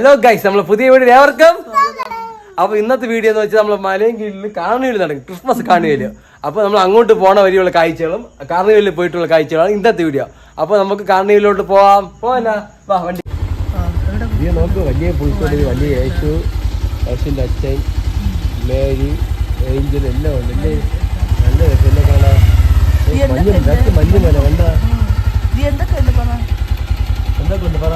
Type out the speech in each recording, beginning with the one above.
Hello guys, നമ്മളെ പുതിയ video ഏവർക്കും. അപ്പൊ ഇന്നത്തെ വീഡിയോ എന്ന് വെച്ചാൽ നമ്മൾ മലയും കീഴിൽ കാർണിവൽ നടക്കും, ക്രിസ്മസ് കാർണിവൽ. അപ്പൊ നമ്മൾ അങ്ങോട്ട് പോണ വഴിയുള്ള കാഴ്ചകളും കാർണിവലിൽ പോയിട്ടുള്ള കാഴ്ചകളാണ് ഇന്നത്തെ വീഡിയോ. അപ്പൊ നമുക്ക് കാർണിവലിലോട്ട് പോവാനാ വാ വണ്ടി. നോക്ക്, വലിയ പുൽക്കൊടി, വലിയ യേശു, യേശുവിന്റെ അച്ഛൻ, മേരി, ഏഞ്ചൽ എല്ലാം ഉണ്ട് അല്ലേ. നല്ല രസം കാണാം. മഞ്ഞ് മല കണ്ട എന്തൊക്കെ ഉണ്ട് പറ.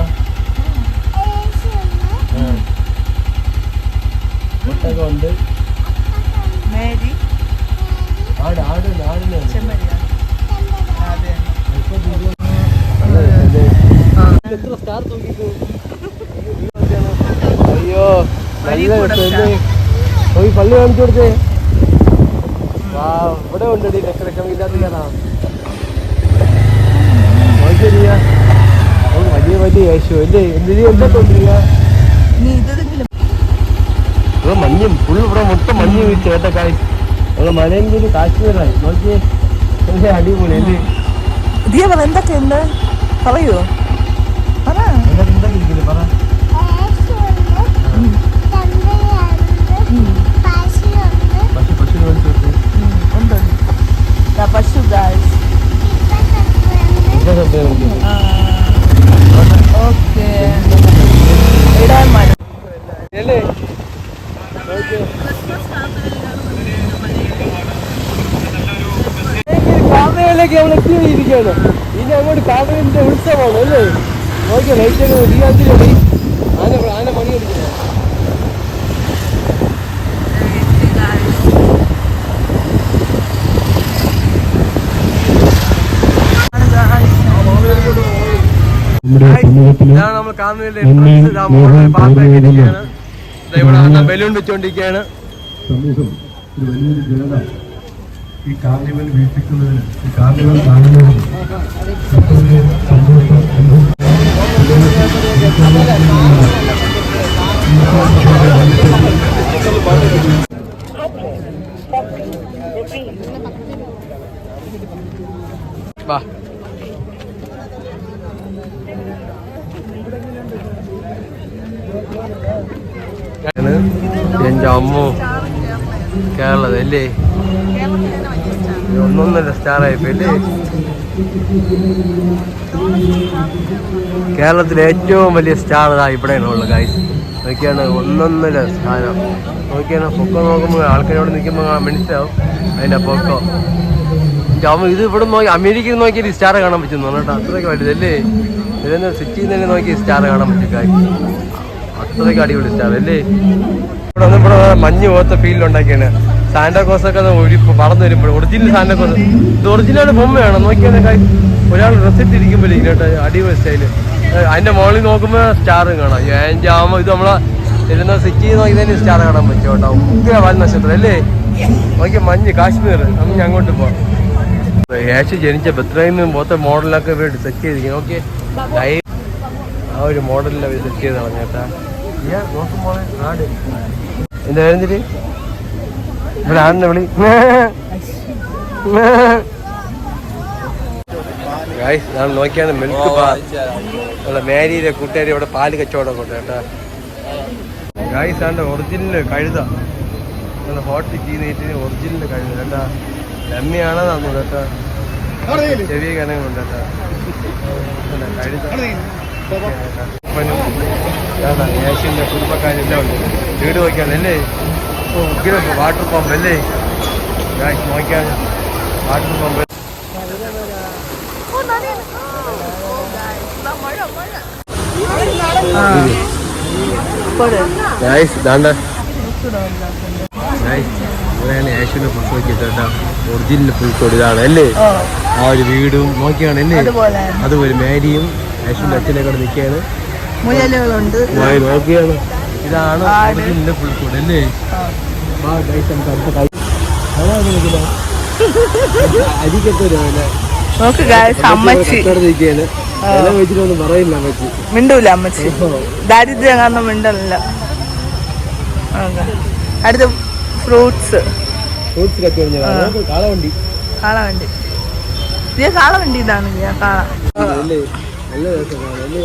മുട്ടൊക്കെ ഉണ്ട്. എത്ര സ്റ്റാർ തൂക്കിട്ടു. അയ്യോ നല്ല പോയി പള്ളി കാണിച്ചു കൊടുത്തേ. വാ, ഇവിടെ ഉണ്ടടി ഡെക്കറേഷൻ ഇല്ലാത്ത കാണാം. വലിയ വലിയ യേശു അല്ലേ. എന്തൊക്കെ കൊണ്ടിരിക്കുക. മഞ്ഞും ഫുൾ ഇവിടെ മൊത്തം മഞ്ഞ് വീഴ്ച കേട്ടക്കായി. നമ്മളെ മലയെങ്കിലും കാശ്മീരായി നോക്കിയേ. അടിപൊളി അല്ലേ. എന്തൊക്കെ ഉണ്ട് പറയൂ. എന്തൊക്കെ ഇരിക്കുന്നു പറ. പശു ഓക്കെ ഇടാൻ മരം അല്ലേ. കാർണിവലിലേക്ക് നമ്മൾ എത്തിയിരിക്കുകയാണ്. ഇനി അങ്ങോട്ട് കാർണിവലിന്റെ ഉത്സവമാണ് അല്ലേ. നോക്കിയോ ലൈറ്റൊക്കെ തീയാത്തിരി ആന മണി അടിക്കുന്നത്. ഇതാണ് നമ്മൾ കാർണിവലിലെ ബലൂൺ വെച്ചോണ്ടിരിക്കുകയാണ്. ഈ കാർണിവൽ വീക്ഷിക്കുന്നതിന്, ഈ കാർണിവൽ കാണുന്നതിന് സന്തോഷം. വാ, എന്റെ അമ്മോ കേരളതല്ലേ. ഒന്നൊന്നര സ്റ്റാറായിപ്പോയില്ലേ. കേരളത്തിലെ ഏറ്റവും വലിയ സ്റ്റാർ ഇതാ ഇവിടെയാണ് ഉള്ളത് ഗൈസ്. നോക്കിയാണ് ഒന്നൊന്നര സ്ഥാനം. നോക്കിയാണ് പൊക്കം നോക്കുമ്പോൾ ആൾക്കാരോട് നിൽക്കുമ്പോൾ മനസ്സിലാവും അതിൻ്റെ പൊക്കം. ഇത് ഇവിടെ നോക്കി അമേരിക്കയിൽ നോക്കിയാൽ ഈ സ്റ്റാർ കാണാൻ പറ്റുന്നു കേട്ടോ. അത്രയ്ക്ക് വലുതല്ലേ. ഇതിൽ സിറ്റിയിൽ തന്നെ നോക്കി സ്റ്റാർ കാണാൻ പറ്റും ഗൈസ്. അത്രയ്ക്ക് അടിപൊളി സ്റ്റാർ അല്ലേ. ഇവിടെ വന്നപ്പോൾ മഞ്ഞ് പോലത്തെ ഫീൽഡുണ്ടാക്കിയാണ്. സാന്റാക്ലോസൊക്കെ വളർന്നു വരുമ്പോൾ ഒറിജിനൽ സാന്റാക്ലോസ്. ഇത് ഒറിജിനൽ ബൊമ്മയാണ്. നോക്കിയാണ് ഒരാൾ ഡ്രസ്സിട്ട് ഇരിക്കുമ്പോൾ കേട്ടോ, അടിപൊളി സ്റ്റൈല്. അതിൻ്റെ മുകളിൽ നോക്കുമ്പോൾ സ്റ്റാറും കാണാം. എൻ്റെ ആകുമ്പോൾ ഇത് നമ്മളെ ഇരുന്ന സിറ്റി നോക്കി തന്നെ സ്റ്റാർ കാണാൻ പറ്റും കേട്ടോ. ഉഗ്ര വാൽ നക്ഷത്രം അല്ലേ. നോക്കിയ മഞ്ഞ് കാശ്മീർ. നമുക്ക് അങ്ങോട്ട് പോവാം. യേശു ജനിച്ച ബത്ലഹേമിൽ പോലത്തെ മോഡലൊക്കെ ഇവർ സെറ്റ് ചെയ്തിരിക്കും. നോക്കിയേ, ആ ഒരു മോഡലിൽ അവർ സെറ്റ് ചെയ്താണ് കേട്ടാ. നോക്കുമ്പോൾ ആട് എന്താ വരുന്നിട്ട് ഇവിടെ ആടിനെ വിളി. നോക്കിയാണ് മിൽക്ക് പാൽ. മേരിയിലെ കൂട്ടുകാരി ഇവിടെ പാല് കച്ചവടം കൊണ്ട് കേട്ടാ. ഗായ്സ് ആണ് ഒറിജിനൽ കഴുത. ഹോട്ട് ചീനീറ്റ് ഒറിജിനൽ കഴുത കേട്ടാ. രമ്യാണെന്ന് തന്നു കേട്ടാ. ചെറിയ കനങ്ങളുണ്ട് കേട്ടാ. കഴുത യേശുവിന്റെ കുടുംബക്കാരെല്ലാം ഉണ്ട്. വീട് നോക്കിയാണല്ലേ. വാട്ടർ പമ്പ് അല്ലേ. നോക്കിയാണ് വാട്ടർ പമ്പ്. ഇവിടെയാണ് യേശുവിനെ പുൽക്കൊടി കേട്ടാ. ഒറിജിനൽ പുൽക്കൊടി ഇതാണ് അല്ലേ. ആ ഒരു വീടും നോക്കിയാണ് അല്ലേ. അതുപോലെ മേരിയും യേശുവിന്റെ അച്ഛനെ കൂടെ നിൽക്കുകയാണ്. നോക്കിയാണ്. ഇതാണ് ഒറിജിനൽ പുൽക്കൊടി അല്ലേ. അരിക്കൊക്കെ പറയില്ല അമ്മച്ചി. മിണ്ടൂല അമ്മച്ചി. ദാരിദ്ര്യം കാരണം മിണ്ടല്ല. അടുത്ത ഫ്രൂട്ട്സ് കാളവണ്ടി. കാളവണ്ടി കാളവണ്ടി ഇതാണ് കാള. നല്ല രസമാണ്.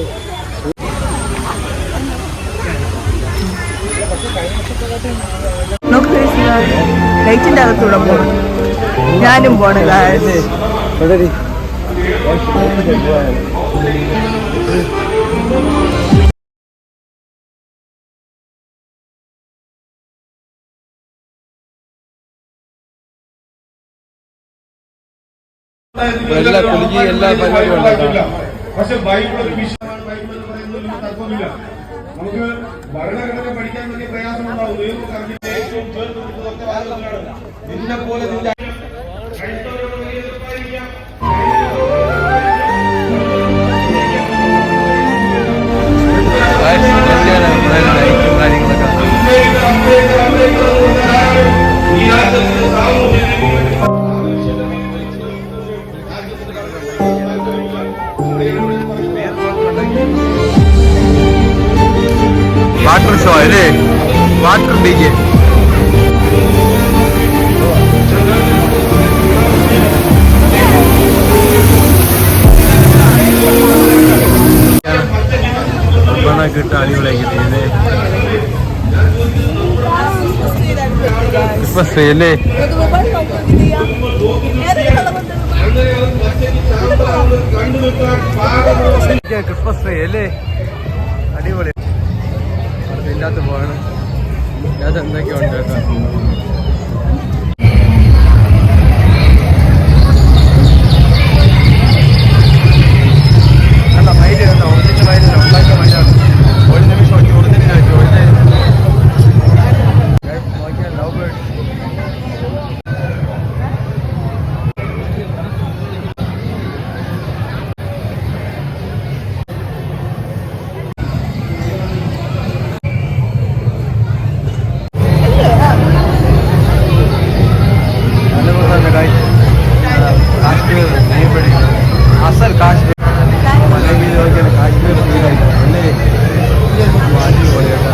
നോക്ക് ലൈറ്റിന്റെ അകത്തൂടെ പോണം. ഞാനും പോണേ ഗായ്സ്. എല്ലാ കുലുക്കി എല്ലാ പരിപാടിയും ഉണ്ടാക്കാം. പക്ഷെ ബൈബിൾ വിഷയമാണ്. ബൈബിൾ എന്ന് പറയുന്നതിൽ തർക്കമില്ല. നമുക്ക് ഭരണഘടന പഠിക്കാൻ വലിയ പ്രയാസമുണ്ടാവും. ഏറ്റവും ചേർത്ത് കൊടുത്തതൊക്കെ വാദങ്ങളാണ്. നിന്നെ പോലെ നിന്റെ ക്രൈസ്തവരോട് വലിയ എതിർപ്പായിരിക്കാം. വാട്ടർ ഷോ അല്ലേ? Water DJ. കിട്ടാൻ അടിപൊളിയാക്കിട്ടേ ക്രിസ്മസ് ട്രീ അല്ലേ? ക്രിസ്മസ് ട്രീ അല്ലേ? അടിപൊളി. ഇതിനകത്ത് പോകണം. ഇതിനകത്ത് എന്തൊക്കെയുണ്ട് കേട്ടോ. അല്ല മൈല് കേട്ടോ. ഒന്നിച്ച് മൈലില്ല, ഉണ്ടാക്കിയ മൈലാണ്. ഒരു നിമിഷം ഒന്നിനായിട്ട് നോക്കിയാൽ ലവ് ബേർഡ്. കാശ്മീർ നെയ്പടി അസൽ കാശ്മീർ അല്ലെങ്കിൽ കാശ്മീർ ഫീലായിട്ട് അല്ലേ? അടിപൊളി കേട്ടോ.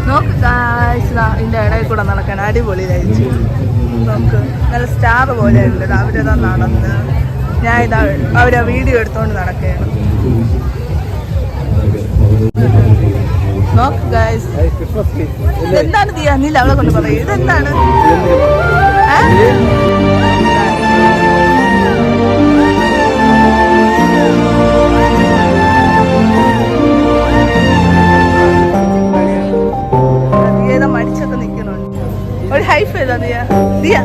നോക്ക് ഗായ്സ്, ഇതിന്റെ ഇടയിൽ കൂടെ നടക്കാൻ അടിപൊളി കഴിച്ചു. നോക്ക് നല്ല സ്റ്റാർ പോലെ ഉണ്ട്. അവരിതാ നടന്ന് ഞാൻ ഇതാ അവരാ വീഡിയോ എടുത്തോണ്ട് നടക്കുകയാണ്. നോക്ക് ഗായ്സ്, ഇതെന്താണ് ദിയ? നീ അവളെ കൊണ്ട് പറയും ഇതെന്താണ്? മടിച്ചൊക്കെ നിൽക്കുന്നുണ്ട്. ഒരു ഹൈഫ് ഏതാ ദിയ? ദിയ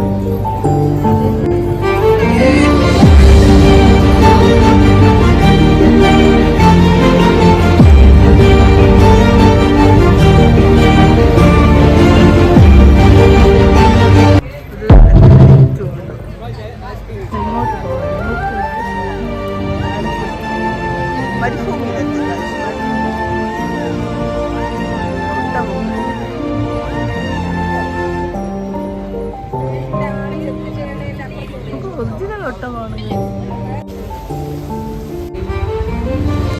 ഒറിജിനൽ ഒട്ടമാണ്.